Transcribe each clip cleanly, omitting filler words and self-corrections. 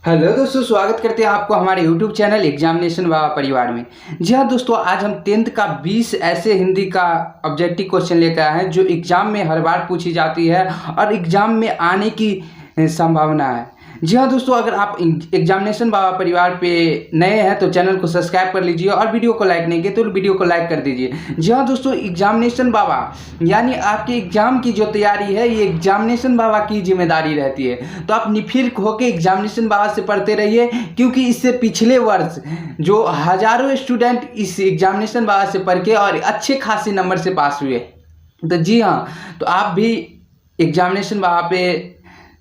Hello दोस्तों, स्वागत करते हैं आपको हमारे YouTube चैनल एग्जामिनेशन बाबा परिवार में। जी हाँ दोस्तों, आज हम 10th का 20 ऐसे हिंदी का ऑब्जेक्टिव क्वेश्चन लेकर आए हैं जो एग्जाम में हर बार पूछी जाती है और एग्जाम में आने की संभावना है। जी हाँ दोस्तों, अगर आप एग्जामिनेशन बाबा परिवार पे नए हैं तो चैनल को सब्सक्राइब कर लीजिए और वीडियो को लाइक नहीं किए तो वीडियो को लाइक कर दीजिए। जी हाँ दोस्तों, एग्जामिनेशन बाबा यानी आपके एग्जाम की जो तैयारी है ये एग्जामिनेशन बाबा की जिम्मेदारी रहती है। तो आप निफिर होकर एग्जामिनेशन बाबा से पढ़ते रहिए, क्योंकि इससे पिछले वर्ष जो हजारों स्टूडेंट इस एग्जामिनेशन बाबा से पढ़ के और अच्छे खासे नंबर से पास हुए। तो जी हाँ, तो आप भी एग्जामिनेशन बाबा पे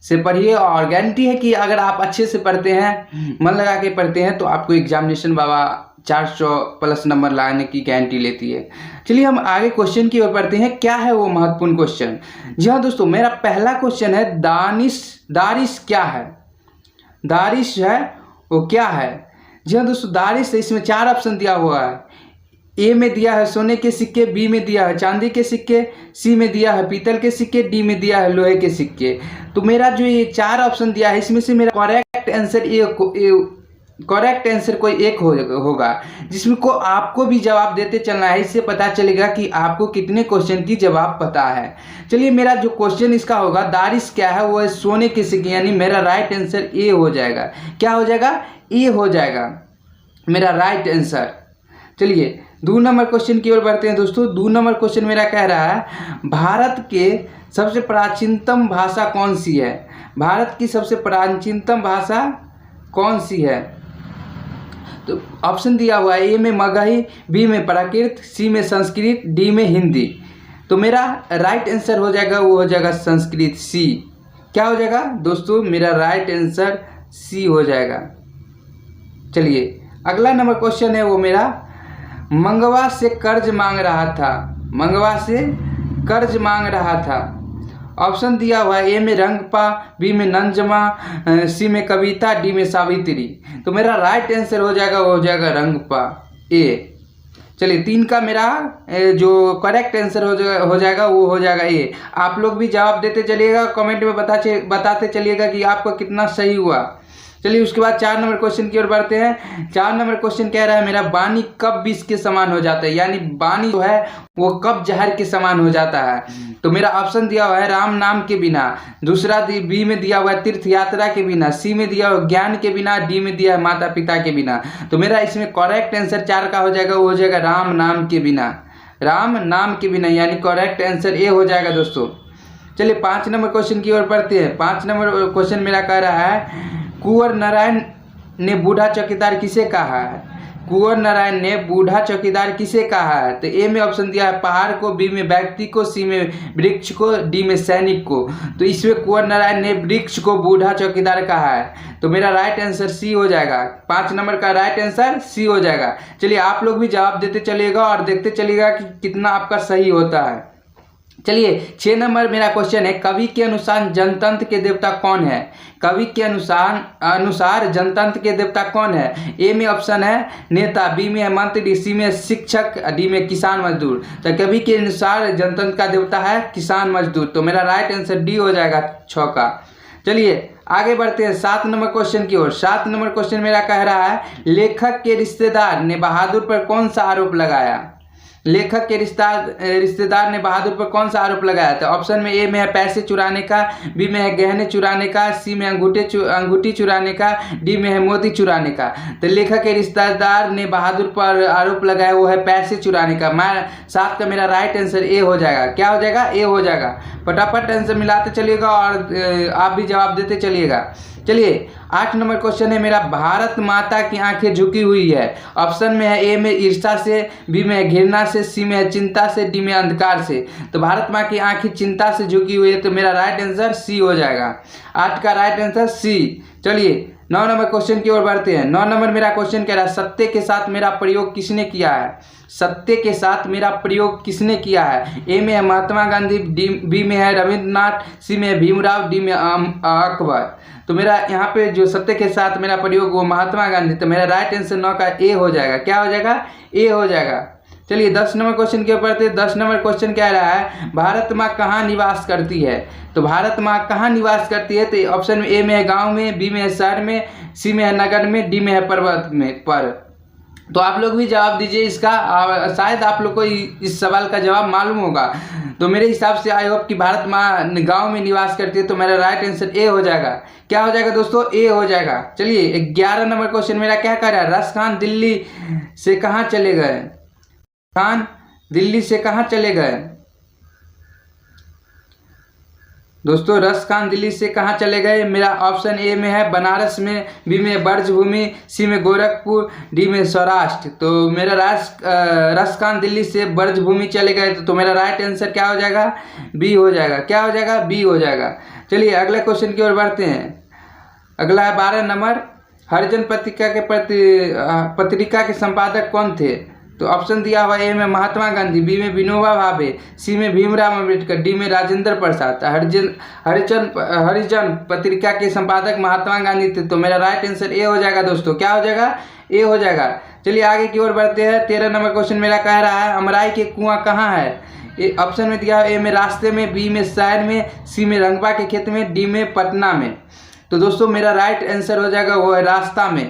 से पढ़िए और गारंटी है कि अगर आप अच्छे से पढ़ते हैं, मन लगा के पढ़ते हैं, तो आपको एग्जामिनेशन बाबा 400 प्लस नंबर लाने की गारंटी लेती है। चलिए हम आगे क्वेश्चन की ओर बढ़ते हैं। क्या है वो महत्वपूर्ण क्वेश्चन? जी हाँ दोस्तों, मेरा पहला क्वेश्चन है दारिश क्या है? दारिश है वो क्या है? जी हाँ दोस्तों, दारिश है, इसमें 4 ऑप्शन दिया हुआ है। ए में दिया है सोने के सिक्के, बी में दिया है चांदी के सिक्के, सी में दिया है पीतल के सिक्के, डी में दिया है लोहे के सिक्के। तो मेरा जो ये 4 ऑप्शन दिया है इसमें से मेरा करेक्ट आंसर कोई एक होगा, जिसमें को आपको भी जवाब देते चलना है। इससे पता चलेगा कि आपको कितने क्वेश्चन की जवाब पता है। चलिए, मेरा जो क्वेश्चन इसका होगा दारिश क्या है, वो है सोने के सिक्के, यानी मेरा राइट आंसर ए हो जाएगा। क्या हो जाएगा? ए हो जाएगा मेरा राइट आंसर। चलिए 2 नंबर क्वेश्चन की ओर बढ़ते हैं दोस्तों। 2 नंबर क्वेश्चन मेरा कह रहा है भारत के सबसे प्राचीनतम भाषा कौन सी है? भारत की सबसे प्राचीनतम भाषा कौन सी है? तो ऑप्शन दिया हुआ है, ए में मगही, बी में प्राकृत, सी में संस्कृत, डी में हिंदी। तो मेरा राइट आंसर हो जाएगा, वो हो जाएगा संस्कृत, सी। क्या हो जाएगा दोस्तों? मेरा राइट आंसर सी हो जाएगा। चलिए अगला नंबर क्वेश्चन है वो मेरा मंगवा से कर्ज मांग रहा था। मंगवा से कर्ज मांग रहा था। ऑप्शन दिया हुआ है, ए में रंगपा, बी में नंजमा, सी में कविता, डी में सावित्री। तो मेरा राइट आंसर हो जाएगा, वो हो जाएगा रंगपा, ए। चलिए 3 का मेरा जो करेक्ट आंसर हो जाएगा वो हो जाएगा ए। आप लोग भी जवाब देते चलिएगा, कमेंट में बताते चलिएगा कि आपको कितना सही हुआ। चलिए उसके बाद 4 नंबर क्वेश्चन की ओर बढ़ते हैं। 4 नंबर क्वेश्चन कह रहा है मेरा वाणी कब विष के समान हो जाता है, यानी वाणी जो है वो कब जहर के समान हो जाता है। तो मेरा ऑप्शन दिया हुआ है राम नाम के बिना, दूसरा बी में दिया हुआ है तीर्थ यात्रा के बिना, सी में दिया हुआ ज्ञान के बिना, डी में दिया है माता पिता के बिना। तो मेरा इसमें करेक्ट आंसर 4 का हो जाएगा, वो हो जाएगा राम नाम के बिना। राम नाम के बिना यानी करेक्ट आंसर ए हो जाएगा दोस्तों। चलिए 5 नंबर क्वेश्चन की ओर बढ़ते हैं। 5 नंबर क्वेश्चन मेरा कह रहा है कुंवर नारायण ने बूढ़ा चौकीदार किसे कहा है? कुंवर नारायण ने बूढ़ा चौकीदार किसे कहा है? तो ए में ऑप्शन दिया है पहाड़ को, बी में व्यक्ति को, सी में वृक्ष को, डी में सैनिक को। तो इसमें कुंवर नारायण ने वृक्ष को बूढ़ा चौकीदार कहा है। तो मेरा राइट आंसर सी हो जाएगा। 5 नंबर का राइट आंसर सी हो जाएगा। चलिए आप लोग भी जवाब देते चलिएगा और देखते चलिएगा कि कितना आपका सही होता है। चलिए 6 नंबर मेरा क्वेश्चन है कवि के अनुसार जनतंत्र के देवता कौन है? कवि के अनुसार जनतंत्र के देवता कौन है? ए में ऑप्शन है नेता, बी में है मंत्री, सी में शिक्षक, डी में किसान मजदूर। तो कवि के अनुसार जनतंत्र का देवता है किसान मजदूर। तो मेरा राइट आंसर डी हो जाएगा 6 का। चलिए आगे बढ़ते हैं 7 नंबर क्वेश्चन की ओर। 7 नंबर क्वेश्चन मेरा कह रहा है लेखक के रिश्तेदार ने बहादुर पर कौन सा आरोप लगाया? लेखक के रिश्तेदार ने बहादुर पर कौन सा आरोप लगाया था? ऑप्शन में ए में है पैसे चुराने का, बी में है गहने चुराने का, सी में अंगूठी चुराने का, डी में है मोती चुराने का। तो लेखक के रिश्तेदार ने बहादुर पर आरोप लगाया वो है पैसे चुराने का। 7 का मेरा राइट आंसर ए हो जाएगा। क्या हो जाएगा? ए हो जाएगा। फटाफट आंसर मिलाते चलिएगा और आप भी जवाब देते चलिएगा। चलिए 8 नंबर क्वेश्चन है मेरा भारत माता की आंखें झुकी हुई है। ऑप्शन में है ए में ईर्ष्या से, बी में है घृणा से, सी में है चिंता से, डी में अंधकार से। तो भारत माँ की आंखें चिंता से झुकी हुई है। तो मेरा राइट आंसर सी हो जाएगा। 8 का राइट आंसर सी। चलिए 9 नंबर क्वेश्चन की ओर बढ़ते हैं। 9 नंबर मेरा क्वेश्चन कह रहा है सत्य के साथ मेरा प्रयोग किसने किया है? सत्य के साथ मेरा प्रयोग किसने किया है? ए में है महात्मा गांधी, बी में है रविंद्रनाथ, सी में है भीमराव, डी में अकबर। तो मेरा यहाँ पे जो सत्य के साथ मेरा प्रयोग वो महात्मा गांधी। तो मेरा राइट आंसर 9 का ए हो जाएगा। क्या हो जाएगा? ए हो जाएगा। चलिए 10 नंबर क्वेश्चन के ऊपर थे। 10 नंबर क्वेश्चन क्या रहा है, भारत माँ कहाँ निवास करती है। तो भारत माँ कहाँ निवास करती है, तो ऑप्शन में ए में है गांव में, बी में है शहर में, सी में है नगर में, डी में है पर्वत में पर। तो आप लोग भी जवाब दीजिए इसका। शायद आप लोग को इस सवाल का जवाब मालूम होगा। तो मेरे हिसाब से आई होप कि भारत माँ गांव में निवास करती है, तो मेरा राइट आंसर ए हो जाएगा। क्या हो जाएगा दोस्तों, ए हो जाएगा। चलिए 11 नंबर क्वेश्चन मेरा क्या कर रहा है, रस खान दिल्ली से कहाँ चले गए। खान दिल्ली से कहाँ चले गए दोस्तों, रस खान दिल्ली से कहाँ चले गए। मेरा ऑप्शन ए में है बनारस में, बी में ब्रजभूमि, सी में गोरखपुर, डी में सौराष्ट्र। तो मेरा रस खान दिल्ली से ब्रजभूमि चले गए, तो मेरा राइट आंसर क्या हो जाएगा, बी हो जाएगा। क्या हो जाएगा, बी हो जाएगा। चलिए अगले क्वेश्चन की ओर बढ़ते हैं। अगला है 12 नंबर, हरिजन पत्रिका के संपादक कौन थे। तो ऑप्शन दिया हुआ ए में महात्मा गांधी, बी में विनोबा भावे, सी में भीमराव अम्बेडकर, डी में राजेंद्र प्रसाद। हरिजन पत्रिका के संपादक महात्मा गांधी थे, तो मेरा राइट आंसर ए हो जाएगा दोस्तों। क्या हो जाएगा, ए हो जाएगा। चलिए आगे की ओर बढ़ते हैं। 13 नंबर क्वेश्चन मेरा कह रहा है अमराई के कुआं कहाँ है। ऑप्शन में दिया ए में रास्ते में, बी में शहर में, सी में रंगबा के खेत में, डी में पटना में। तो दोस्तों मेरा राइट आंसर हो जाएगा वो है रास्ता में।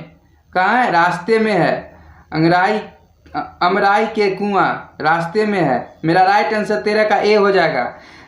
कहाँ है, रास्ते में है। अमराई के कुआं रास्ते में है। मेरा राइट आंसर 13 का ए हो जाएगा।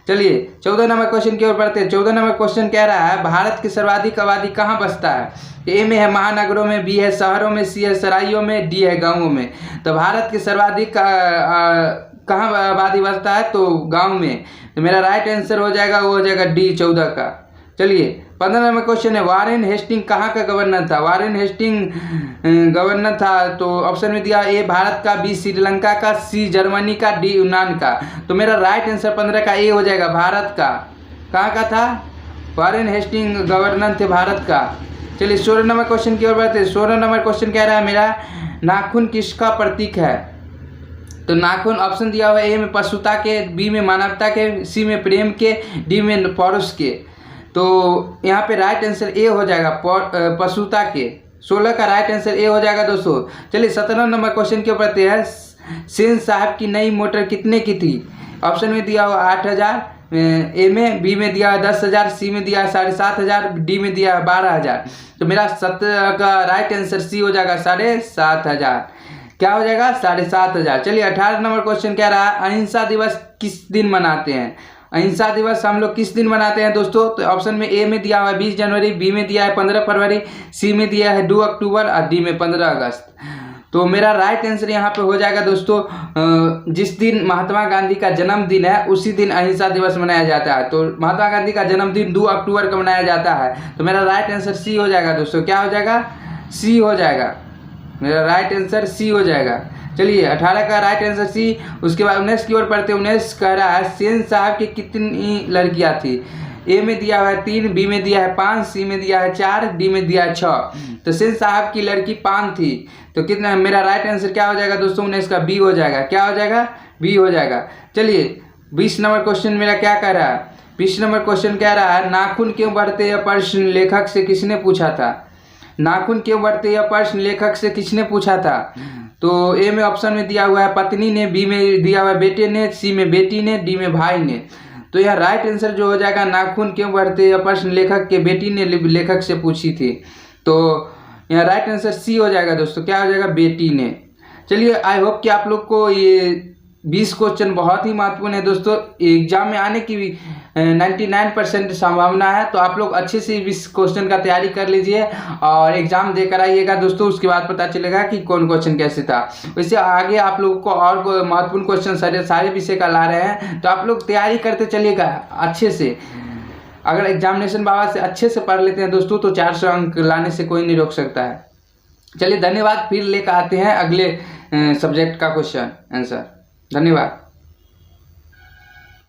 चलिए 14 नंबर क्वेश्चन की ओर बढ़ते हैं। 14 नंबर क्वेश्चन कह रहा है भारत की सर्वाधिक आबादी कहाँ बसता है। ए में है महानगरों में, बी है शहरों में, सी है सराइयों में, डी है गाँवों में। तो भारत की सर्वाधिक कहाँ आबादी बसता है, तो गाँव में। तो मेरा राइट आंसर हो जाएगा वो हो जाएगा डी 14 का। चलिए 15 नंबर क्वेश्चन है वारेन हेस्टिंग कहाँ का गवर्नर था। वारेन हेस्टिंग गवर्नर था, तो ऑप्शन में दिया ए भारत का, बी श्रीलंका का, सी जर्मनी का, डी यूनान का। तो मेरा राइट आंसर 15 का ए हो जाएगा, भारत का। कहाँ का था, वारेन हेस्टिंग गवर्नर थे भारत का। चलिए 16 नंबर क्वेश्चन की ओर बढ़ते हैं। 16 नंबर क्वेश्चन कह रहा है मेरा नाखून किसका प्रतीक है। तो नाखून ऑप्शन दिया हुआ ए में पशुता के, बी में मानवता के, सी में प्रेम के, डी में पौरुष के। तो यहाँ पे राइट आंसर ए हो जाएगा पशुता के। 16 का राइट आंसर ए हो जाएगा दोस्तों। चलिए 17 नंबर क्वेश्चन के ऊपर है सेन साहब की नई मोटर कितने की थी। ऑप्शन में दिया हुआ 8,000, ए में, बी में दिया 10,000, सी में दिया 7,500, डी में दिया 12,000। तो मेरा 17 का राइट आंसर सी हो जाएगा 7,500। क्या हो जाएगा, 7,500। चलिए 18 नंबर क्वेश्चन कह रहा है अहिंसा दिवस किस दिन मनाते हैं। अहिंसा दिवस हम लोग किस दिन मनाते हैं दोस्तों। तो ऑप्शन में ए में दिया हुआ है 20 जनवरी, बी में दिया है 15 फरवरी, सी में दिया है 2 अक्टूबर और डी में 15 अगस्त। तो मेरा राइट आंसर यहाँ पे हो जाएगा दोस्तों जिस दिन महात्मा गांधी का जन्मदिन है उसी दिन अहिंसा दिवस मनाया जाता है। तो महात्मा गांधी का जन्मदिन 2 अक्टूबर को मनाया जाता है। तो मेरा राइट आंसर सी हो जाएगा दोस्तों। क्या हो जाएगा, सी हो जाएगा। मेरा राइट आंसर सी हो जाएगा। चलिए 18 का राइट आंसर सी। उसके बाद 19 की ओर पढ़ते। 19 कह रहा है सेन साहब की कितनी लड़कियां थी। ए में दिया हुआ है 3, बी में दिया है 5, सी में दिया है 4, डी में दिया है 6। तो सेन साहब की लड़की 5 थी। तो कितना, मेरा राइट आंसर क्या हो जाएगा दोस्तों, 19 का बी हो जाएगा। क्या हो जाएगा, बी हो जाएगा। चलिए 20 नंबर क्वेश्चन मेरा क्या कह रहा है। 20 नंबर क्वेश्चन कह रहा है नाखून क्यों बढ़ते हैं प्रश्न लेखक से किसने पूछा था। नाखून क्यों बढ़ते हैं प्रश्न लेखक से किसने पूछा था। तो ए में ऑप्शन में दिया हुआ है पत्नी ने, बी में दिया हुआ है बेटे ने, सी में बेटी ने, डी में भाई ने। तो यह राइट आंसर जो हो जाएगा नाखून क्यों बढ़ते हैं प्रश्न लेखक के बेटी ने लेखक से पूछी थी। तो यह राइट आंसर सी हो जाएगा दोस्तों। क्या हो जाएगा, बेटी ने। चलिए आई होप कि आप लोग को ये 20 क्वेश्चन बहुत ही महत्वपूर्ण है दोस्तों। एग्जाम में आने की 99% संभावना है। तो आप लोग अच्छे से 20 क्वेश्चन का तैयारी कर लीजिए और एग्जाम देकर आइएगा दोस्तों। उसके बाद पता चलेगा कि कौन क्वेश्चन कैसे था। वैसे आगे आप लोगों को और महत्वपूर्ण क्वेश्चन सारे विषय का ला रहे हैं। तो आप लोग तैयारी करते चलिएगा अच्छे से। अगर एग्जामिनेशन बाबा से अच्छे से पढ़ लेते हैं दोस्तों तो 400 अंक लाने से कोई नहीं रोक सकता है। चलिए धन्यवाद। फिर लेकर आते हैं अगले सब्जेक्ट का क्वेश्चन आंसर। धन्यवाद।